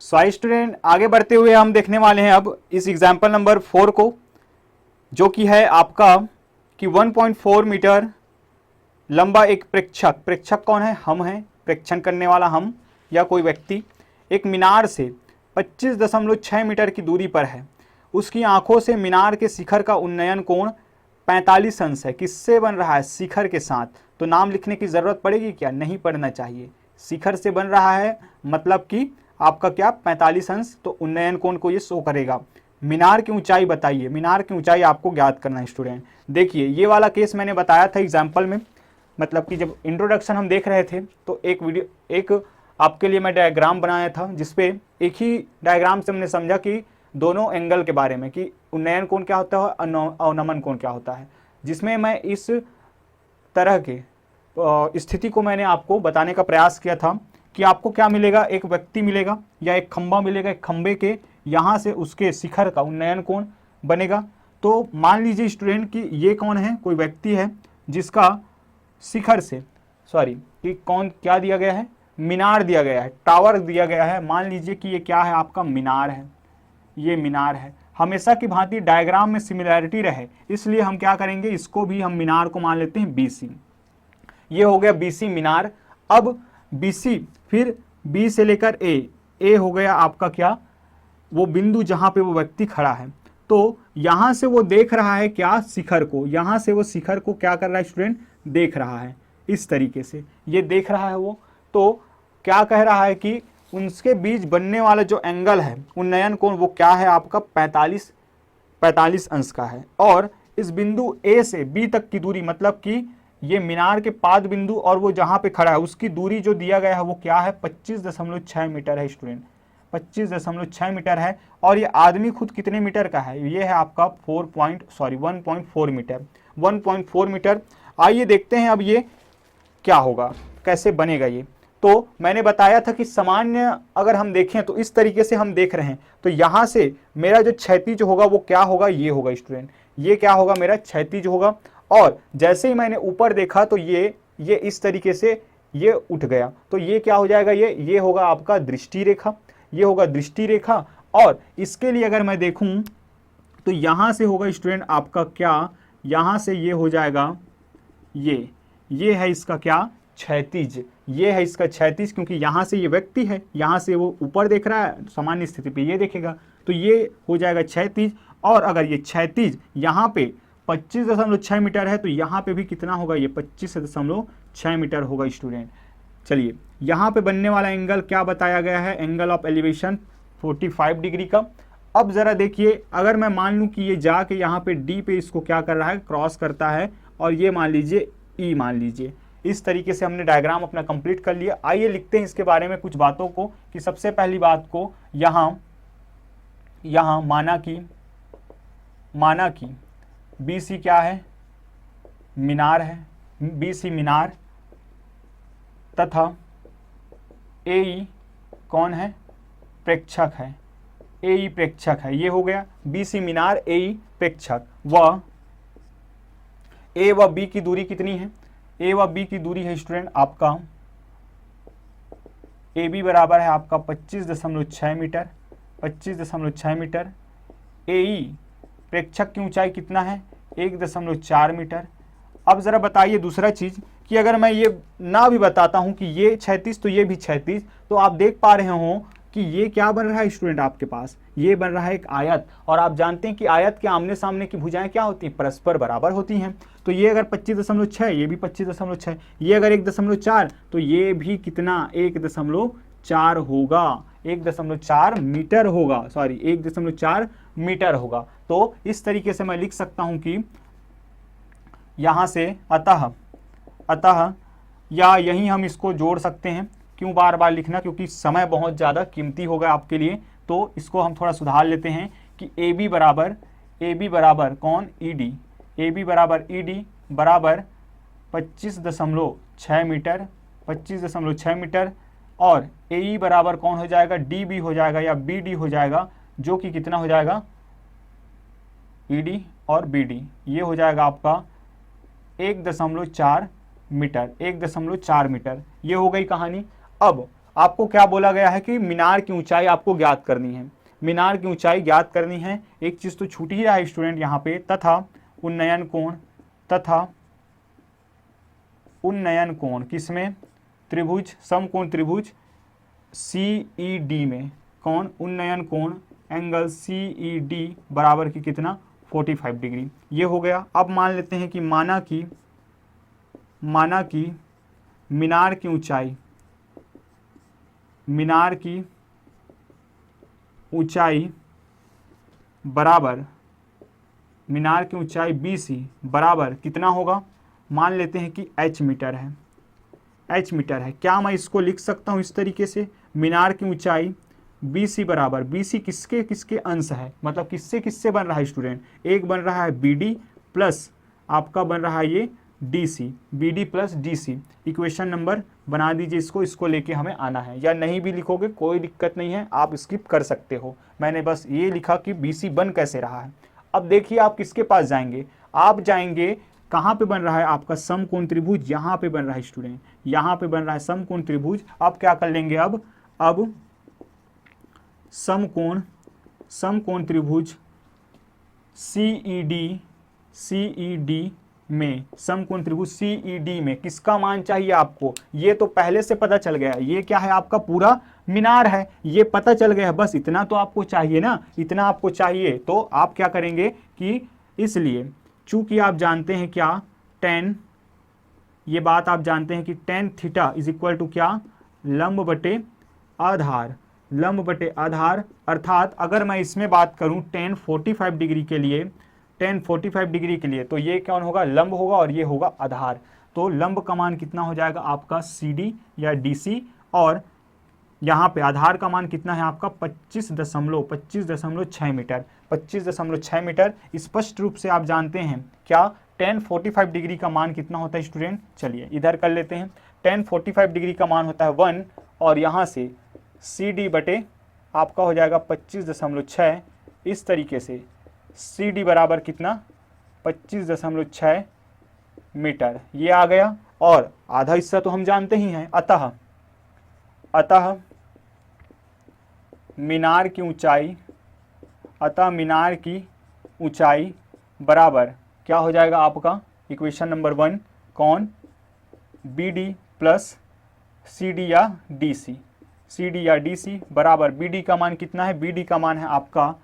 So student, आगे बढ़ते हुए हम देखने वाले हैं अब इस एग्जाम्पल नंबर 4 को, जो कि है आपका कि 1.4 मीटर लंबा एक प्रेक्षक, प्रेक्षक कौन है? हम हैं, प्रेक्षण करने वाला हम या कोई व्यक्ति, एक मीनार से 25.6 मीटर की दूरी पर है। उसकी आंखों से मीनार के शिखर का उन्नयन कोण 45 अंश है। किससे बन रहा है? शिखर के साथ। तो नाम लिखने की जरूरत पड़ेगी क्या? नहीं पड़ना चाहिए। शिखर से बन रहा है मतलब कि आपका क्या 45 अंश, तो उन्नयन कोण को ये शो करेगा। मीनार की ऊंचाई बताइए, मीनार की ऊंचाई आपको ज्ञात करना है स्टूडेंट। देखिए ये वाला केस मैंने बताया था एग्जाम्पल में, मतलब कि जब इंट्रोडक्शन हम देख रहे थे तो एक आपके लिए मैं डायग्राम बनाया था, जिसपे एक ही डायग्राम से हमने समझा कि दोनों एंगल के बारे में कि उन्नयन कोण क्या होता है, अवनमन कोण क्या होता है, जिसमें मैं इस तरह के स्थिति को मैंने आपको बताने का प्रयास किया था कि आपको क्या मिलेगा, एक व्यक्ति मिलेगा या एक खंबा मिलेगा, एक खंबे के यहाँ से उसके शिखर का उन्नयन कोण बनेगा। तो मान लीजिए स्टूडेंट कि ये कौन है? कोई व्यक्ति है जिसका शिखर से, सॉरी कि कौन क्या दिया गया है? मीनार दिया गया है, टावर दिया गया है। मान लीजिए कि ये क्या है? आपका मीनार है, ये मीनार है। हमेशा की भांति डायग्राम में सिमिलैरिटी रहे इसलिए हम क्या करेंगे, इसको भी हम मीनार को मान लेते हैं BC। ये हो गया BC मीनार। अब BC फिर B से लेकर A हो गया आपका क्या, वो बिंदु जहां पे वो व्यक्ति खड़ा है। तो यहां से वो देख रहा है क्या? शिखर को। यहां से वो शिखर को क्या कर रहा है स्टूडेंट? देख रहा है। इस तरीके से ये देख रहा है वो। तो क्या कह रहा है कि उनके बीच बनने वाला जो एंगल है, उन्नयन कोण, वो क्या है आपका 45 अंश का है। और इस बिंदु A से B तक की दूरी, मतलब कि ये मीनार के पाद बिंदु और वो जहां पे खड़ा है उसकी दूरी जो दिया गया है वो क्या है? 25.6 मीटर है स्टूडेंट, 25.6 मीटर है। और ये आदमी खुद कितने मीटर का है? ये है आपका 1.4 मीटर, 1.4 मीटर। आइए देखते हैं अब ये क्या होगा, कैसे बनेगा ये। तो मैंने बताया था कि सामान्य अगर हम देखें तो इस तरीके से हम देख रहे हैं। तो यहां से मेरा जो क्षैतिज होगा वो क्या होगा? ये होगा स्टूडेंट, ये क्या होगा? मेरा क्षैतिज होगा। और जैसे ही मैंने ऊपर देखा तो ये इस तरीके से ये उठ गया। तो ये क्या हो जाएगा? ये होगा आपका दृष्टि रेखा, ये होगा दृष्टि रेखा। और इसके लिए अगर मैं देखूं तो यहां से होगा स्टूडेंट आपका क्या, यहां से ये हो जाएगा, ये है इसका क्या? क्षैतिज। ये है इसका क्षैतिज, क्योंकि यहां से ये व्यक्ति है, यहां से वो ऊपर देख रहा है, सामान्य स्थिति पे ये देखेगा, तो ये हो जाएगा क्षैतिज। और अगर ये क्षैतिज यहाँ पे 25.6 मीटर है तो यहाँ पे भी कितना होगा? ये 25.6 मीटर होगा स्टूडेंट। चलिए यहाँ पे बनने वाला एंगल क्या बताया गया है? एंगल ऑफ एलिवेशन 45 डिग्री का। अब जरा देखिए, अगर मैं मान लूँ कि ये जाके यहाँ पे D पे इसको क्या कर रहा है? क्रॉस करता है, और ये मान लीजिए E मान लीजिए। इस तरीके से हमने डायग्राम अपना कंप्लीट कर लिया। आइए लिखते हैं इसके बारे में कुछ बातों को, कि सबसे पहली बात को यहाँ माना कि BC क्या है? मीनार है, BC मीनार, तथा AE कौन है? प्रेक्षक है, AE प्रेक्षक है। ये हो गया BC मीनार, AE प्रेक्षक। वह A व B की दूरी कितनी है? A व B की दूरी है स्टूडेंट आपका, AB बराबर है आपका 25.6 मीटर, 25.6 मीटर। AE प्रेक्षक की ऊंचाई कितना है? 1.4 मीटर। अब जरा बताइए दूसरा चीज कि अगर मैं ये ना भी बताता हूं कि ये क्षैतिज तो ये भी क्षैतिज, तो आप देख पा रहे हो कि ये क्या बन रहा है स्टूडेंट आपके पास? ये बन रहा है एक आयत। और आप जानते हैं कि आयत के आमने सामने की भुजाएं क्या होती हैं? परस्पर बराबर होती हैं। तो ये अगर 25.6, ये भी 25.6, ये अगर 1.4, तो ये भी कितना? 1.4 होगा, 1.4 मीटर होगा, सॉरी 1.4 मीटर होगा। तो इस तरीके से मैं लिख सकता हूं कि यहां से अतः या यहीं हम इसको जोड़ सकते हैं। क्यों बार बार लिखना? क्योंकि समय बहुत ज़्यादा कीमती होगा आपके लिए। तो इसको हम थोड़ा सुधार लेते हैं कि AB बराबर कौन? ED। AB बराबर ED बराबर 25.6 मीटर, 25.6 मीटर। और AE बराबर कौन हो जाएगा? DB हो जाएगा या BD हो जाएगा, जो कि कितना हो जाएगा? ED और BD, ये हो जाएगा आपका 1.4 मीटर, 1.4 मीटर। ये हो गई कहानी। अब आपको क्या बोला गया है कि मीनार की ऊंचाई आपको ज्ञात करनी है, मीनार की ऊंचाई ज्ञात करनी है। एक चीज तो छूट ही रहा है स्टूडेंट यहाँ पे, तथा उन्नयन कोण किसमें, त्रिभुज, समकोण त्रिभुज CED में, कौन, उन्नयन कोण एंगल CED बराबर की कितना, 45 डिग्री। ये हो गया। अब मान लेते हैं कि माना कि मीनार की ऊंचाई बराबर, मीनार की ऊंचाई BC बराबर कितना होगा, मान लेते हैं कि h मीटर है, h मीटर है। क्या मैं इसको लिख सकता हूं इस तरीके से, मीनार की ऊंचाई BC बराबर, BC किसके किसके अंश है, मतलब किससे किससे बन रहा है स्टूडेंट, एक बन रहा है BD प्लस आपका बन रहा है ये DC, BD plus DC। Equation number बना दीजिए इसको लेके हमें आना है, या नहीं भी लिखोगे कोई दिक्कत नहीं है, आप स्किप कर सकते हो। मैंने बस ये लिखा कि BC बन कैसे रहा है। अब देखिए आप किसके पास जाएंगे, आप जाएंगे कहाँ पे बन रहा है आपका समकोण त्रिभुज, यहाँ पे बन रहा है स्टूडेंट, यहाँ पे बन रहा है समकोण त्रिभुज। आप क्या कर लेंगे, अब समकोण त्रिभुज CED में, समकोण त्रिभुज CED में किसका मान चाहिए आपको, ये तो पहले से पता चल गया, ये क्या है आपका पूरा मीनार है, ये पता चल गया। बस इतना तो आपको चाहिए ना, इतना आपको चाहिए। तो आप क्या करेंगे कि इसलिए चूंकि आप जानते हैं क्या, tan, ये बात आप जानते हैं कि tan theta is equal to क्या, लंब बटे आधार, अर्थात अगर मैं इसमें बात करूं tan 45 डिग्री के लिए, तो ये कौन होगा, लंब होगा और ये होगा आधार। तो लंब का मान कितना हो जाएगा आपका CD या DC, और यहाँ पे आधार का मान कितना है आपका 25.6 मीटर, 25.6 मीटर। स्पष्ट रूप से आप जानते हैं क्या, tan 45 डिग्री का मान कितना होता है स्टूडेंट, चलिए इधर कर लेते हैं। tan 45 डिग्री का मान होता है 1, और यहाँ से CD बटे आपका हो जाएगा 25.6, इस तरीके से CD बराबर कितना, 25.6 मीटर, ये आ गया। और आधा हिस्सा तो हम जानते ही हैं, अतः मीनार की ऊंचाई बराबर क्या हो जाएगा आपका, इक्वेशन नंबर 1, कौन, BD प्लस CD या DC बराबर, BD का मान कितना है, BD का मान है आपका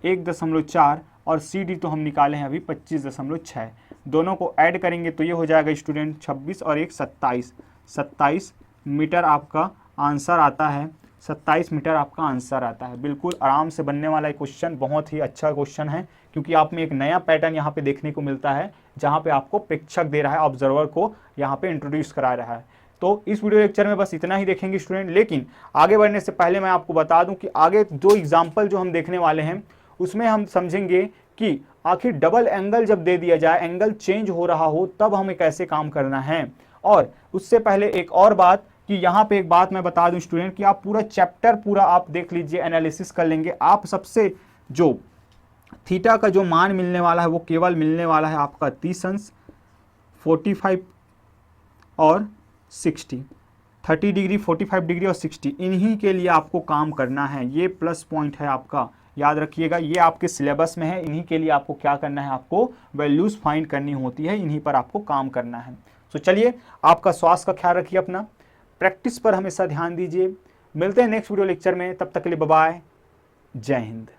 1.4, और CD तो हम निकाले हैं अभी 25.6। दोनों को ऐड करेंगे तो ये हो जाएगा स्टूडेंट 26 और 1 27 मीटर आपका आंसर आता है, 27 मीटर आपका आंसर आता है। बिल्कुल आराम से बनने वाला क्वेश्चन, बहुत ही अच्छा क्वेश्चन है, क्योंकि आप में एक नया पैटर्न यहाँ पे देखने को मिलता है, जहाँ पे आपको प्रेक्षक दे रहा है, ऑब्जर्वर को यहाँ पे इंट्रोड्यूस करा रहा है। तो इस वीडियो लेक्चर में बस इतना ही देखेंगे स्टूडेंट, लेकिन आगे बढ़ने से पहले मैं आपको बता दूं कि आगे जो एग्जाम्पल जो हम देखने वाले हैं उसमें हम समझेंगे कि आखिर डबल एंगल जब दे दिया जाए, एंगल चेंज हो रहा हो, तब हमें कैसे काम करना है। और उससे पहले एक और बात कि यहाँ पे एक बात मैं बता दूं स्टूडेंट कि आप पूरा चैप्टर पूरा आप देख लीजिए, एनालिसिस कर लेंगे। आप सबसे जो थीटा का जो मान मिलने वाला है वो केवल मिलने वाला है आपका 30 अंश, 45 और 60, 30 डिग्री, 45 डिग्री और 60, इन्हीं के लिए आपको काम करना है। ये प्लस पॉइंट है आपका, याद रखिएगा, ये आपके सिलेबस में है। इन्हीं के लिए आपको क्या करना है, आपको वैल्यूज फाइंड करनी होती है, इन्हीं पर आपको काम करना है। तो चलिए, आपका स्वास्थ्य का ख्याल रखिए, अपना प्रैक्टिस पर हमेशा ध्यान दीजिए। मिलते हैं नेक्स्ट वीडियो लेक्चर में, तब तक के लिए बाय बाय, जय हिंद।